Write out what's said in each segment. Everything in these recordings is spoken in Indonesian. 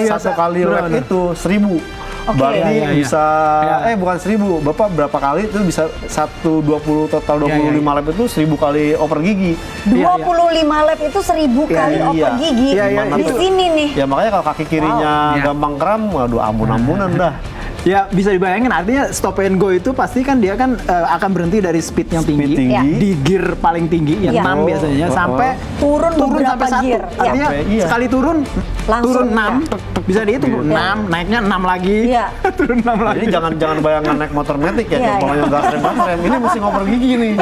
Satu kali lap itu 1.000. Berarti bisa, bukan 1.000, Bapak berapa kali itu bisa 25 lap itu 1.000 kali oper gigi. 25 lap itu 1.000 kali oper gigi. Di sini nih. Ya makanya kalau kaki kirinya gampang kram, waduh ampun-ampunan dah. Ya bisa dibayangin, artinya stop and go itu pasti kan dia kan akan berhenti dari speed yang tinggi. Di gear paling tinggi yang 6 biasanya sampai turun sampai 1. gear. Artinya sekali turun langsung 6 bisa dihitung 6 naiknya 6 lagi. Turun 6 lagi. Jadi jangan bayangkan naik motor metik ya, kalau gas rem. Ini mesti ngoper gigi nih.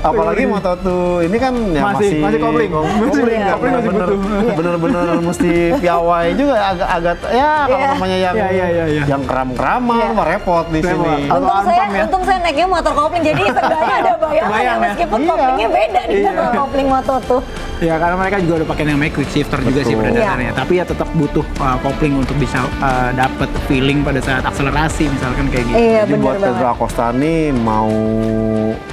Apalagi Moto2 ini kan ya masih kopling. Kopling masih butuh. Bener-bener mesti piawai juga agak ya kalau namanya yang kram-kram repot di sini. Untung saya naiknya motor kopling, jadi sebenarnya ada bayangan meskipun koplingnya beda dengan kopling Moto2. Ya karena mereka juga udah pakai namanya quick shifter juga sih pada dasarnya. Tapi ya tetap butuh kopling untuk bisa dapat feeling pada saat akselerasi misalkan kayak gitu. Jadi buat Pedro Acosta nih mau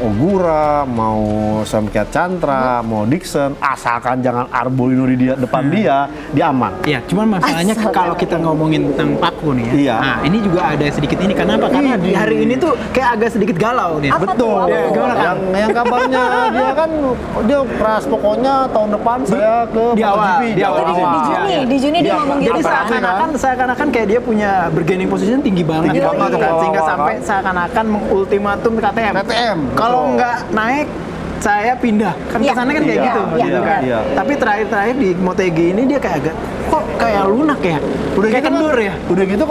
Ogura, mau Sam Piacenza, mau Dixon, asalkan jangan Arbolino di depan dia aman. Iya, cuman masalahnya kalau kita ngomongin tentang Paku nih ya. Nah, ini juga ada sedikit ini. Kenapa? Karena di hari ini tuh kayak agak sedikit galau nih. Betul. Yang kabarnya dia kan dia keras pokoknya tahun depan saya ke awal. Di Juni dia ngomong gitu. Jadi seakan-akan kayak dia punya bargaining position tinggi banget kan, sehingga sampai seakan-akan mengultimatum KTM. Kalau nggak naik saya pindah. Kan kesannya kan kayak gitu. Tapi terakhir di MotoGP ini dia kayak agak kok kayak lunak ya. Udah kayak kendur ya. Udah gitu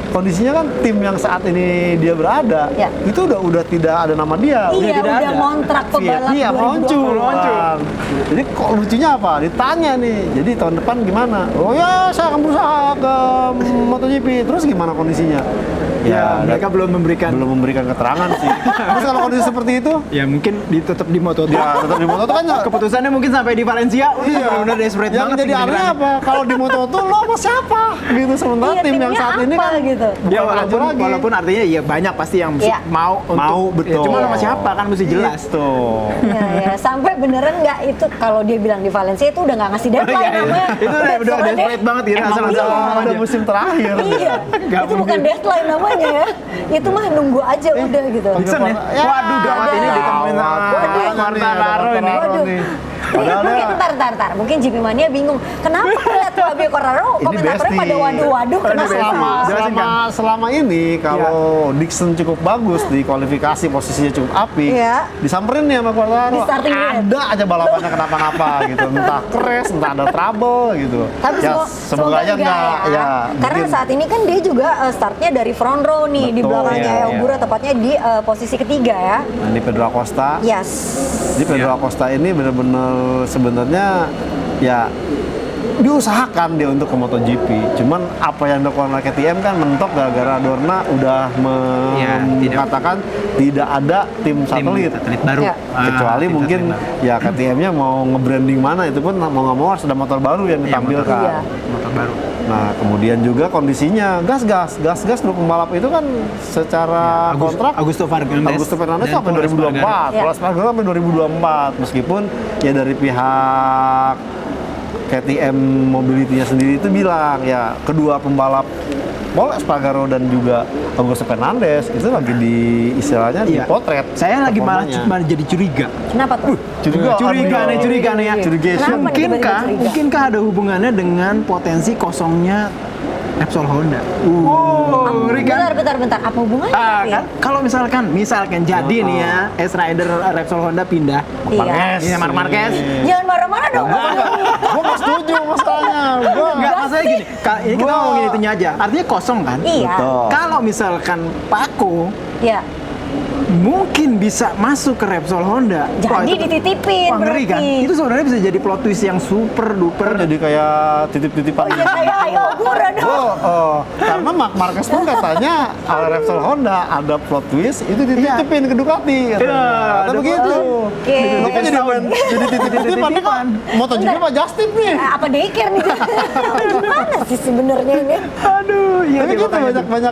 kondisinya kan tim yang saat ini dia berada itu udah tidak ada nama dia. Udah ngontrak pebalap 2020. Jadi kok lucunya apa? Ditanya nih. Jadi tahun depan gimana? Oh ya, saya akan berusaha ke MotoGP. Terus gimana kondisinya? Ya, mereka belum memberikan keterangan sih. Terus kalau kondisi seperti itu, ya mungkin tetap di Moto2. Ya, tetap di Moto2 kan keputusannya mungkin sampai di Valencia benar-benar desperate banget. Yang jadi aneh apa? Kalau di Moto2 lo sama siapa? Gitu sementara tim yang saat ini kan gitu. Ya walaupun artinya ya banyak pasti yang mau betul. Cuma sama siapa kan mesti jelas tuh. Ya, sampai beneran nggak itu kalau dia bilang di Valencia itu udah nggak ngasih deadline namanya. Itu udah desperate banget gitu udah musim terakhir. Itu bukan deadline namanya ya. Itu mah nunggu aja udah gitu. Waduh gawat ini ditemuin Quartararo ini. Mungkin mungkin GP Mania bingung. Kenapa lihat Fabio Quartararo komentatornya pada waduh kenapa? Selama ini kalau Dixon cukup bagus di kualifikasi, posisinya cukup apik, disamperin nih sama Quartararo. Ada aja balapannya kenapa-napa gitu. Entah crash, entah ada trouble gitu. Tapi semoga aja enggak ya. Karena saat ini kan dia juga startnya dari front row nih, di belakangnya Ogura, tepatnya di posisi ketiga ya. Nah, di Pedro Acosta. Yes. Di Pedro Acosta ini benar-benar sebenarnya ya diusahakan dia untuk ke MotoGP. Cuman apa yang dilakukan oleh KTM kan mentok gara-gara Dorna udah mengatakan tidak ada tim satelit baru. Kecuali mungkin ya KTM-nya mau nge-branding mana, itu pun mau nggak mau harus ada motor baru yang ditampilkan. Motor baru. Nah, kemudian juga kondisinya gas dulu pembalap itu kan secara kontrak Augusto Fernandez sampai 2024, Paul Espargaro sampai 2024, meskipun ya dari pihak KTM Mobility-nya sendiri itu bilang ya kedua pembalap Paul Espargaro dan juga Augusto Fernandez itu lagi di istilahnya dipotret. Saya lagi malah jadi curiga. Kenapa tuh? Curiga nih ya. Mungkinkah ada hubungannya dengan potensi kosongnya Repsol Honda? Bentar. Apa hubungannya? Kan kalau misalkan jadi nih ya, S-Rider Repsol Honda pindah. Marc Marquez. Jangan marah-marah dong. Gue nggak setuju masalahnya. Nggak, masalahnya gini. Ini kita ngomongin itunya aja. Artinya kosong kan? Iya. Kalau misalkan Paco, mungkin bisa masuk ke Repsol Honda. Jadi dititipin ngeri kan? Itu sebenarnya bisa jadi plot twist yang super duper. Jadi kayak titip-titipan. Kayak Ogura dong. Karena Mark Marquez pun katanya ala Repsol Honda ada plot twist itu dititipin ke Ducati katanya. Ada begitu. Oke. Lo kok jadi titip-titipan nih kok MotoGP Pak Justin nih. Apa daycare nih? Gimana sih sebenarnya ini? Aduh, iya. Tapi gitu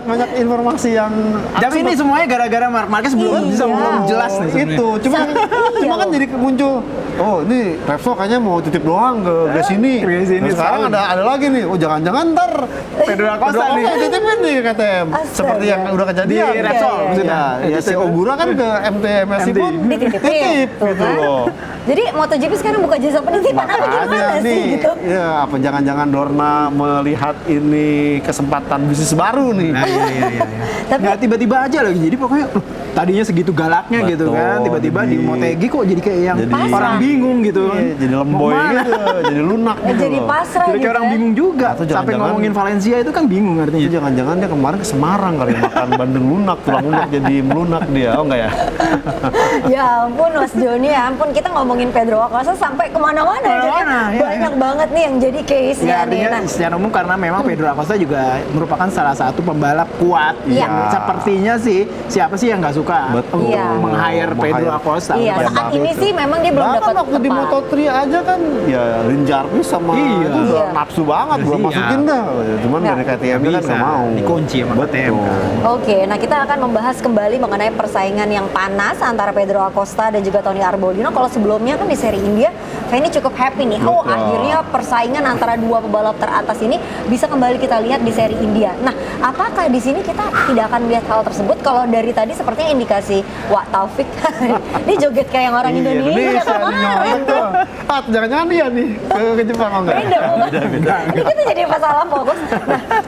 banyak informasi yang Tapi ini semuanya gara-gara Mark Marquez belum jelas nih sebenarnya. itu. Cuma kan jadi muncul. Oh, ini Repsol kayaknya mau titip doang ke sini. Ke sini, Nah, sekarang ada lagi nih. Oh, jangan-jangan ntar Pedro Acosta nih. titipin nih katanya. Seperti yang udah kejadian. Di Repsol maksudnya. Ya si Ogura kan ke MTMSI pun Dititipin, tuh gitu kan. loh. Jadi MotoGP sekarang buka jasa penitipan apa gimana Makanya sih nih, gitu? ya apa jangan-jangan Dorna melihat ini kesempatan bisnis baru nih. Nah, iya. Tapi Nggak tiba-tiba aja lagi. Jadi pokoknya tadinya segitu galaknya gitu Betul, kan. Tiba-tiba di jadi- Motegi kok jadi kayak yang Jadi- orang bingung gitu. Iya, jadi Mau lemboy mana? gitu, jadi lunak gitu jadi loh. pasrah Jadi gitu kayak orang kan? bingung juga. Atau Sampai jangan-jangan- ngomongin Valencia itu kan bingung Itu artinya. jangan-jangan dia kemarin ke Semarang kali makan bandeng lunak, tulang lunak jadi melunak dia, oh enggak ya? Ya ampun Mas Joni, ya ampun kita ngomongin Pedro Acosta sampai kemana-mana ya. Kemana-mana, iya, Banyak banget nih yang jadi case-nya Ya nih. artinya Nah, secara umum karena memang Pedro Acosta juga merupakan salah satu pembalap kuat Iya. yang sepertinya sih siapa sih yang nggak suka Betul. untuk Iya. meng-hire Pedro Acosta. iya, untuk saat balap ini itu. sih memang dia belum Bahkan dapat waktu di tempat. Moto3 aja kan, ya Rin Jarvis sama Iya. itu udah Iya. nafsu banget, gua Iya. masukin dah. Cuman Nggak. dari KTM kan Bisa, nggak mau. dikunci sama KTM kan. Oke, nah kita akan membahas kembali mengenai persaingan yang panas antara Pedro Acosta dan juga Tony Arbolino. Kalau sebelumnya kan di seri India, Feni cukup happy nih. Oh, Betul. akhirnya persaingan antara dua pebalap teratas ini bisa kembali kita lihat di seri India. Nah, apakah di sini kita tidak akan melihat hal tersebut? Kalau dari tadi sepertinya indikasi Wak Taufik, dia joget kayak yang orang Iya, Indonesia nih, kemarin. tuh. Ah, jangan-jangan dia nih ke Jepang oh enggak? Beda, bukan? Ini kita jadi masalah fokus.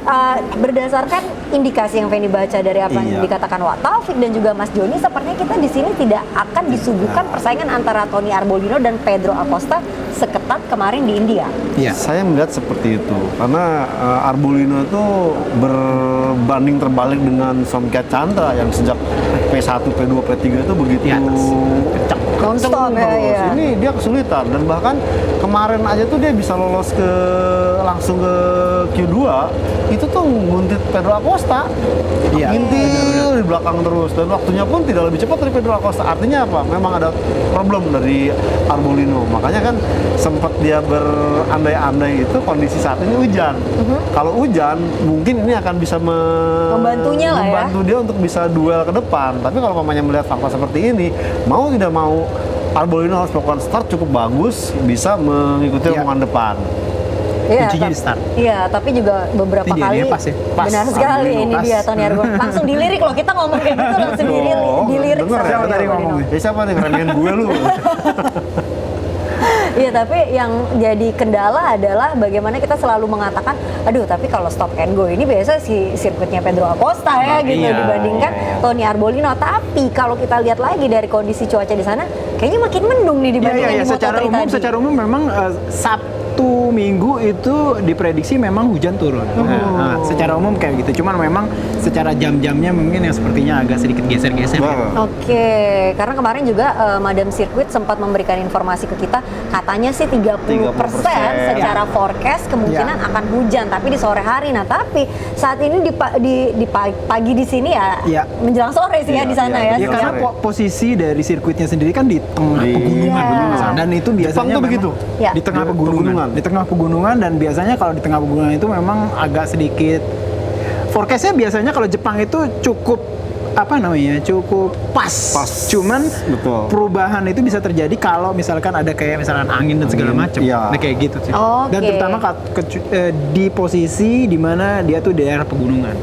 Nah, berdasarkan indikasi yang Feni baca dari apa yang Iya. dikatakan Wak Taufik dan juga Mas Joni, sepertinya kita di sini tidak akan disuguhkan persaingan antara Tony Arbolino dan Pedro Acosta seketat kemarin di India. Iya. Saya melihat seperti itu karena Arbolino itu berbanding terbalik dengan Somkia Chandra yang sejak P1, P2, P3 itu begitu Di atas. Non-stop ya, terus. iya. Ini dia kesulitan dan bahkan kemarin aja tuh dia bisa lolos langsung ke Q2 itu tuh nguntit Pedro Acosta. Iya. Ngintil di belakang terus dan waktunya pun tidak lebih cepat dari Pedro Acosta. Artinya apa? Memang ada problem dari Arbolino. Makanya kan sempat dia berandai-andai itu kondisi saat ini hujan. Kalau hujan mungkin ini akan bisa Membantunya lah ya. membantu dia untuk bisa duel ke depan. Tapi kalau mamanya melihat fakta seperti ini, mau tidak mau Arbolino harus melakukan start cukup bagus, bisa mengikuti Iya. rombongan depan. Kuncinya tapi- di start. Iya, tapi juga beberapa Ini dia, kali dia pas ya? Pas, benar sekali Arbolino ini pas. dia Tony Arbolino. Langsung dilirik loh, kita ngomong kayak gitu langsung dilirik Dengar sama ya, Tony tadi Arbolino. ngomong. Siapa nih ngeremehin gue lu? Iya, tapi yang jadi kendala adalah bagaimana kita selalu mengatakan, aduh tapi kalau stop and go ini biasa si sirkuitnya Pedro Acosta ya gitu Iya, dibandingkan iya. Tony Arbolino. Tapi kalau kita lihat lagi dari kondisi cuaca di sana, kayaknya makin mendung nih Iya, dibandingkan iya, di Moto3 tadi. secara umum memang Sabtu Minggu itu diprediksi memang hujan turun. Nah, secara umum kayak gitu. Cuman memang secara jam-jamnya mungkin yang sepertinya agak sedikit geser-geser. Nah, Oke, karena kemarin juga Madam Sirkuit sempat memberikan informasi ke kita, katanya sih 30% secara forecast kemungkinan akan hujan, tapi di sore hari. Nah, tapi saat ini di pagi di sini ya, Iya. menjelang sore sih ya di sana ya. Ya karena posisi dari sirkuitnya sendiri kan di tengah pegunungan. Iya. Dan itu biasanya Jepang tuh memang begitu? Ya. di tengah Di pegunungan. pegunungan. Di tengah pegunungan dan biasanya kalau di tengah pegunungan itu memang agak sedikit forecastnya biasanya kalau Jepang itu cukup cukup pas. Cuman betul. perubahan itu bisa terjadi kalau misalkan ada kayak misalkan angin dan segala macam. iya. Nah, kayak gitu sih. Oke. Dan terutama di posisi di mana dia tuh daerah pegunungan.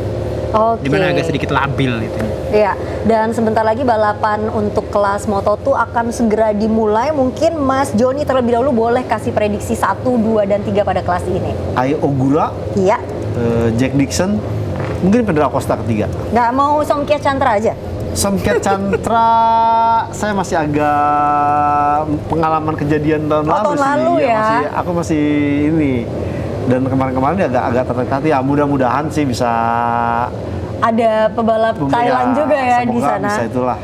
Oke. Di mana agak sedikit labil gitu. Iya, dan sebentar lagi balapan untuk kelas Moto2 akan segera dimulai. Mungkin Mas Joni terlebih dahulu boleh kasih prediksi 1, 2, dan 3 pada kelas ini. Ai Ogura, Iya. Jack Dixon, mungkin Pedro Acosta ketiga. Nggak mau Somkia Chandra aja? Somkia Chandra, saya masih agak pengalaman kejadian tahun lalu tahun sih. lalu ya. Aku masih ini. Dan kemarin-kemarin dia agak terdekat ya. Mudah-mudahan sih bisa Ada pebalap Thailand juga ya di semoga sana. Bisa itulah.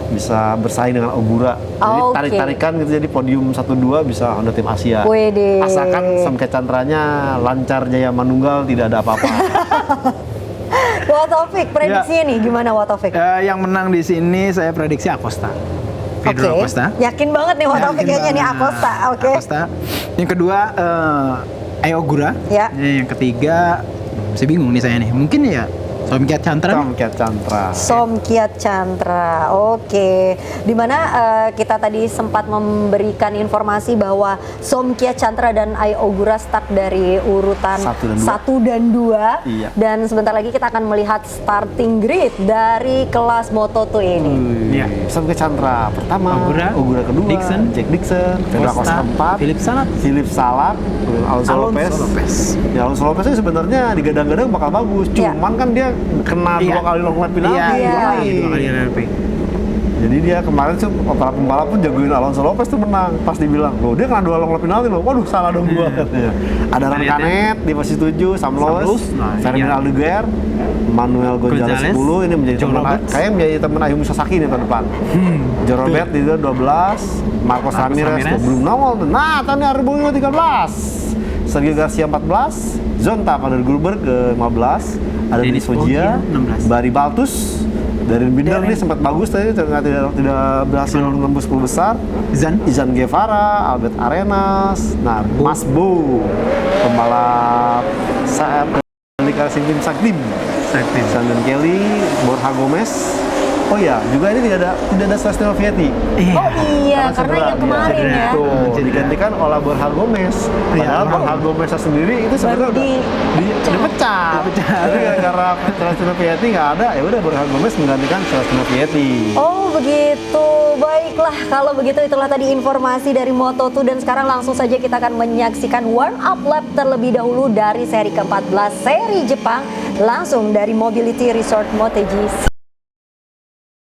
Bisa bersaing dengan Ogura. Jadi Oke. tarik-tarikan gitu, jadi podium 1-2 bisa Honda Tim Asia. Wede. Asalkan Somkia Chandranya lancar jaya manunggal, tidak ada apa-apa. Wah Taufik, prediksinya nih gimana Wah Taufik? Yang menang di sini saya prediksi Acosta. Pedro Acosta. Yakin banget nih Wah Taufik kayaknya nih Acosta. Oke. Acosta. Yang kedua Ayo Ogura. Ya. Yang ketiga saya bingung nih saya nih. Mungkin ya Somkiat Chantra. Somkiat Chantra. Oke. Dimana kita tadi sempat memberikan informasi bahwa Somkiat Chantra dan Ayo Ogura start dari urutan 1 dan 2. Iya. Dan sebentar lagi kita akan melihat starting grid dari kelas Moto2 ini. Iya. Somkiat Chantra pertama, Ogura kedua, Jack Dixon, Pedro Acosta keempat, Philip Salat, Alonso Lopez. Ya Alonso Lopez ini sebenarnya digadang-gadang bakal bagus, cuman kan dia kena 2 kali long lap penalti. Dua kali LP. Jadi dia kemarin tuh pembalap pun jagoin Alonso Lopez tuh menang. Pas dibilang, loh dia kena 2 long lap penalti loh. Waduh salah dong gua katanya. Ada Ran Canet di posisi 7, Sam Lowe's, Ferdinand Aldeguer, Manuel Gonzalez 10 ini menjadi teman kayak menjadi teman Ayumu Sasaki nih tahun depan. Joe Robert di 12, Marcos Ramirez belum nongol. Nah, Tony Arbolino 13. Sergio Garcia 14, Zonta van der Gulberg ke 15, ada Denis Foggia, Barry Baltus, Darren Binder ini sempat bagus tadi ternyata tidak berhasil menembus 10 besar. Izan Guevara, Albert Arenas, nah Mas Bo, pembalap Racing Team Saktim, Sandon Kelly, Borja Gomez. Oh iya, juga ini tidak ada Celestino Vietti. Oh iya, karena yang kemarin ya. Jadi digantikan oleh Borja Gomez. Padahal Borja Gomez sendiri itu sebenarnya udah pecah. Jadi gara-gara Celestino Vietti nggak ada, ya udah Borja Gomez menggantikan Celestino Vietti. Oh begitu, baiklah. Kalau begitu itulah tadi informasi dari Moto2 dan sekarang langsung saja kita akan menyaksikan warm up lap terlebih dahulu dari seri ke-14 seri Jepang langsung dari Mobility Resort Motegi.